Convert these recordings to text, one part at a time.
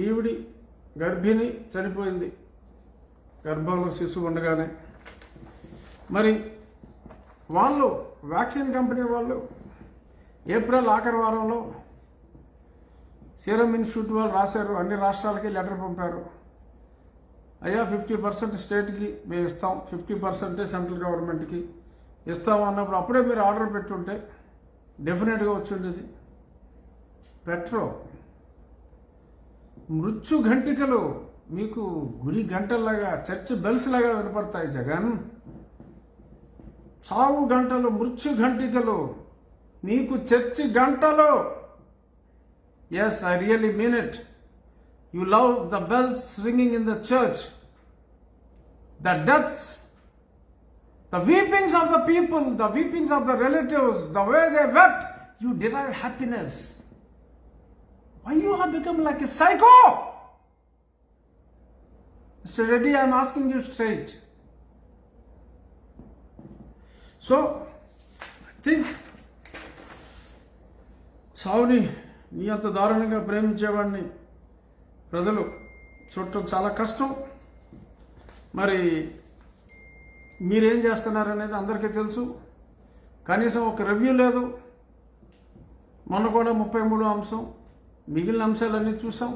ఈవిడి గర్భిణి చనిపోయింది గర్భంలో శిశువు ఉండగానే. మరి వాళ్ళు వ్యాక్సిన్ కంపెనీ వాళ్ళు ఏప్రిల్ ఆఖరి వారంలో సీరం ఇన్స్టిట్యూట్ వాళ్ళు రాశారు, అన్ని రాష్ట్రాలకి లెటర్ పంపారు. అయ్యా 50% స్టేట్కి మేము ఇస్తాం, 50% సెంట్రల్ గవర్నమెంట్కి ఇస్తాం అన్నప్పుడు అప్పుడే మీరు ఆర్డర్ పెట్టుంటే డెఫినెట్గా వచ్చిండేది. పెట్రో మృత్యు ఘంటికలు మీకు గుడి గంటల్లాగా, చర్చ్ బెల్స్ లాగా వినపడతాయి జగన్. చావు గంటలు, మృత్యు ఘంటికలు నీకు చర్చి గంటలు. Yes, I really mean it. You love the bells ringing in the church, the deaths, the weepings of the people, the weepings of the relatives, the way they wept, you derive happiness. Why you have become like a psycho? Mr. Reddy, I am asking you straight. So, I think, చావుని నీ అంత దారుణంగా ప్రేమించేవాడిని ప్రజలు చూడటం చాలా కష్టం. మరి మీరేం చేస్తున్నారనేది అందరికీ తెలుసు. కనీసం ఒక రివ్యూ లేదు. మొన్న కూడా 33 అంశం, మిగిలిన అంశాలన్నీ చూసాం.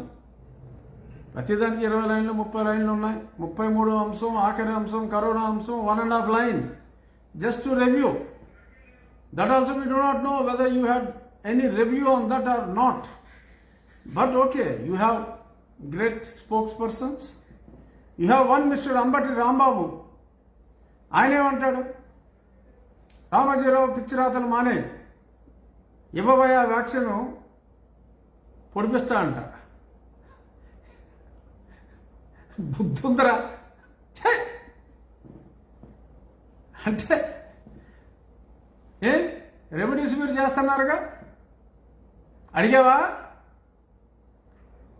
ప్రతిదానికి 20 లైన్లు 30 లైన్లు ఉన్నాయి. 33 అంశం, ఆఖరి అంశం కరోనా అంశం, 1.5 line just to review. That also we do not know whether you had any review on that or not. But okay, you have great spokespersons. You have one Mr. Ambati Rambabu. ఆయన ఏమంటాడు? రామజీరావు పిచ్చి రాతలు మానే, ఇవ్వబోయే vaccine పొడిపిస్తా అంట. బుద్ధుందరా అంటే remedies మీరు చేస్తున్నారుగా, అడిగావా?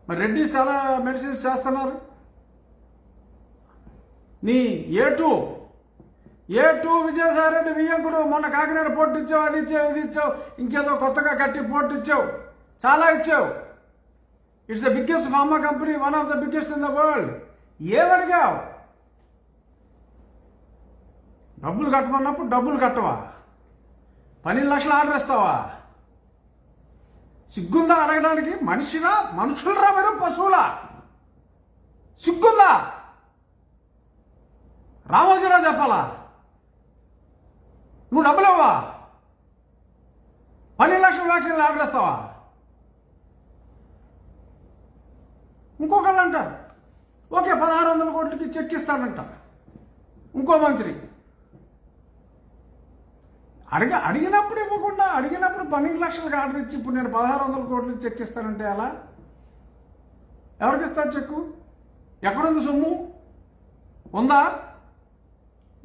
మరి రెడ్డి చాలా మెడిసిన్స్ చేస్తున్నారు. నీ ఏ2 విజయసాయిరెడ్డి వియ్యంకుడు మొన్న కాకినాడ పోర్టు ఇచ్చావు, అది ఇచ్చావు, ఇది ఇచ్చావు, ఇంకేదో కొత్తగా కట్టి పోర్టు ఇచ్చావు, చాలా ఇచ్చావు. It's the biggest pharma company, one of the biggest in the world. ఏమడిగావు? డబ్బులు కట్టమన్నప్పుడు డబ్బులు కట్టవా? 12 లక్షలు ఆర్డర్ ఇస్తావా? సిగ్గుందా అడగడానికి? మనుషులరా మీరు, పశువులా? సిగ్గుందా? రామోజీరావు చెప్పాలా? నువ్వు డబ్బులు ఇవ్వవా? 12 లక్షల వ్యాక్సిన్లు ఆర్డర్ ఇస్తావా? ఇంకొకళ్ళు అంటారు ఓకే 1600 కోట్లకి చెక్ ఇస్తాడంట ఇంకో మంత్రి. అడిగినప్పుడు ఇవ్వకుండా, అడిగినప్పుడు 12 లక్షలకు ఆర్డర్ ఇచ్చి ఇప్పుడు నేను 1600 కోట్లకి చెక్ ఇస్తానంటే ఎలా? ఎవరికి ఇస్తారు చెక్కు? ఎక్కడుంది సొమ్ము? ఉందా?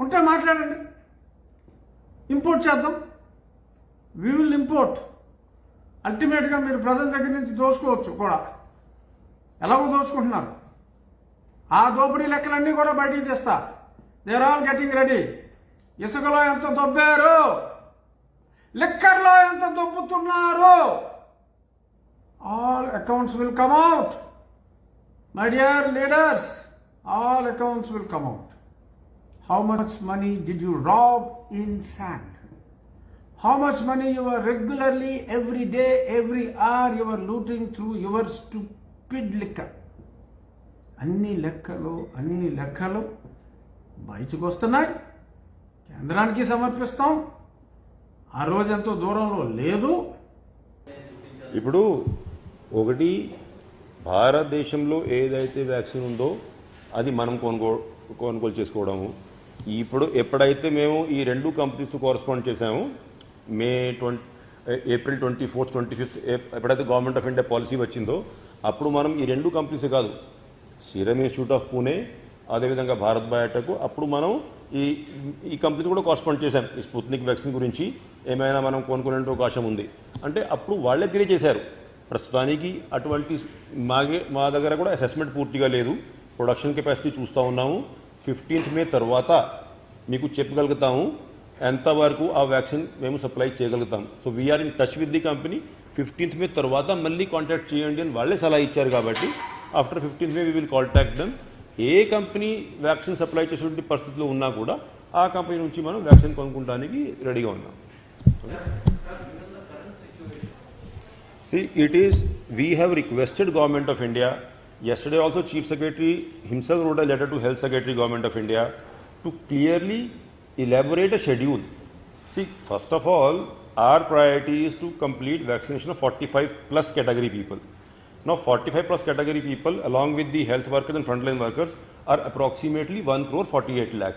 ఉంటే మాట్లాడండి. ఇంపోర్ట్ చేద్దాం. We will import. అల్టిమేట్గా మీరు ప్రజల దగ్గర నుంచి దోచుకోవచ్చు కూడా. ఎలాగో దోచుకుంటున్నారు. ఆ దోపిడీ లెక్కలన్నీ కూడా బయటికి తెస్తా. They are all getting ready. ఇసుకలో ఎంత దొబ్బారు, లిక్కర్లో ఎంత దొబ్బుతున్నారు, all accounts will come out. My dear leaders, all accounts will come out. How much money did you rob in sand? How much money you are regularly, every day, every hour you are looting through your stupid liquor? అన్ని లెక్కలు బయటకు వస్తున్నాయి. కేంద్రానికి సమర్పిస్తాం. ఆ రోజు ఎంతో దూరంలో లేదు. ఇప్పుడు ఒకటి, భారతదేశంలో ఏదైతే వ్యాక్సిన్ ఉందో అది మనం కొనుగోలు చేసుకోవడము. ఇప్పుడు ఎప్పుడైతే మేము ఈ 2 కంపెనీస్ కోరస్పాండ్ చేసామో, ఏప్రిల్ 24th 25th ఎప్పుడైతే గవర్నమెంట్ ఆఫ్ ఇండియా పాలసీ వచ్చిందో అప్పుడు మనం ఈ 2 కంపెనీసే కాదు, సీరం ఇన్స్టిట్యూట్ ఆఫ్ పూణే, అదేవిధంగా భారత్ బయోటెక్, అప్పుడు మనం ఈ కంపెనీ కూడా కోరస్పాండ్ చేశాం. ఈ స్పుత్నిక్ వ్యాక్సిన్ గురించి ఏమైనా మనం కొనుక్కునే అవకాశం ఉంది అంటే అప్పుడు వాళ్ళే తెలియజేశారు. ప్రస్తుతానికి అటువంటి మా దగ్గర కూడా అసెస్మెంట్ పూర్తిగా లేదు. ప్రొడక్షన్ కెపాసిటీ చూస్తూ ఉన్నాము. 15th May తర్వాత మీకు చెప్పగలుగుతాము ఎంతవరకు ఆ వ్యాక్సిన్ మేము సప్లై చేయగలుగుతాం. So we're in touch with the company. 15th May తర్వాత మళ్ళీ కాంటాక్ట్ చేయండి అని వాళ్ళే సలహా ఇచ్చారు. కాబట్టి after 15th May we will contact them. A company vaccine supply చేసేటువంటి పరిస్థితిలో ఉన్నా కూడా ఆ కంపెనీ నుంచి మనం వ్యాక్సిన్ కొనుక్కోవడానికి రెడీగా ఉన్నాం. See, we have requested Government of India. Yesterday also Chief Secretary himself wrote a letter to Health Secretary Government of India to clearly elaborate a schedule. See, first of all, our priority is to complete vaccination of 45 plus category people. Now 45 plus category people along with the health workers and frontline workers are approximately 1 crore 48 lakh.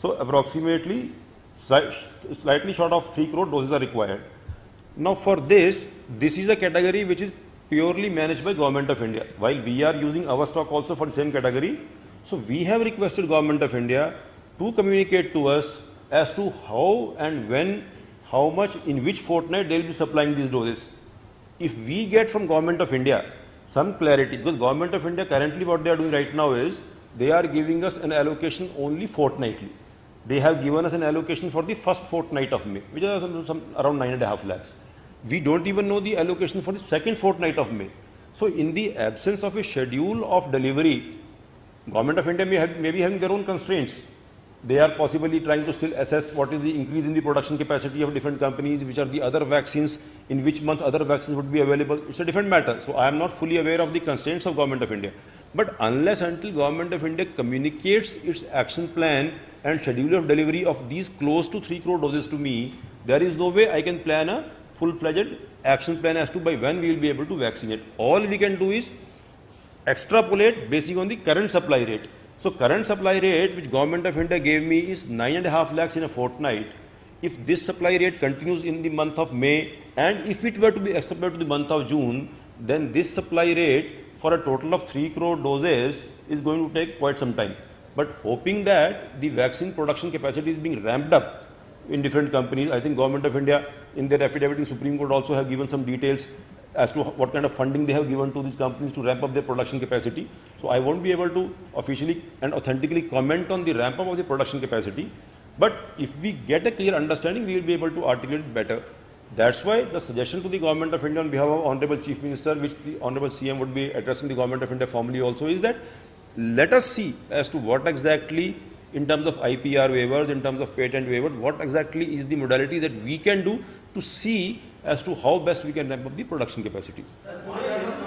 So approximately slightly short of 3 crore doses are required. Now for this is a category which is purely managed by Government of India, while we are using our stock also for the same category. So we have requested Government of India to communicate to us as to how and when, how much, in which fortnight they will be supplying these doses. If we get from Government of India some clarity, because Government of India currently what they are doing right now is they are giving us an allocation only fortnightly. They have given us an allocation for the first fortnight of May, which is some around 9.5 lakhs. We don't even know the allocation for the second fortnight of May. So in the absence of a schedule of delivery, Government of India may be having their own constraints. They are possibly trying to still assess what is the increase in the production capacity of different companies, which are the other vaccines, in which month other vaccines would be available. It's a different matter. So I am not fully aware of the constraints of Government of India. But unless until Government of India communicates its action plan and schedule of delivery of these close to 3 crore doses to me, there is no way I can plan a full-fledged action plan as to by when we will be able to vaccinate. All we can do is extrapolate basing on the current supply rate. So current supply rate which Government of India gave me is 9.5 lakhs in a fortnight. If this supply rate continues in the month of May and if it were to be extrapolated to the month of June, then this supply rate for a total of 3 crore doses is going to take quite some time. But hoping that the vaccine production capacity is being ramped up in different companies, I think Government of India in their affidavit in Supreme Court also have given some details as to what kind of funding they have given to these companies to ramp up their production capacity. So I won't be able to officially and authentically comment on the ramp up of the production capacity. But if we get a clear understanding, we will be able to articulate it better. That's why the suggestion to the Government of India on behalf of Honorable Chief Minister, which the Honorable CM would be addressing the Government of India formally also, is that let us see as to what exactly in terms of IPR waivers, in terms of patent waivers, what exactly is the modality that we can do to see as to how best we can ramp up the production capacity.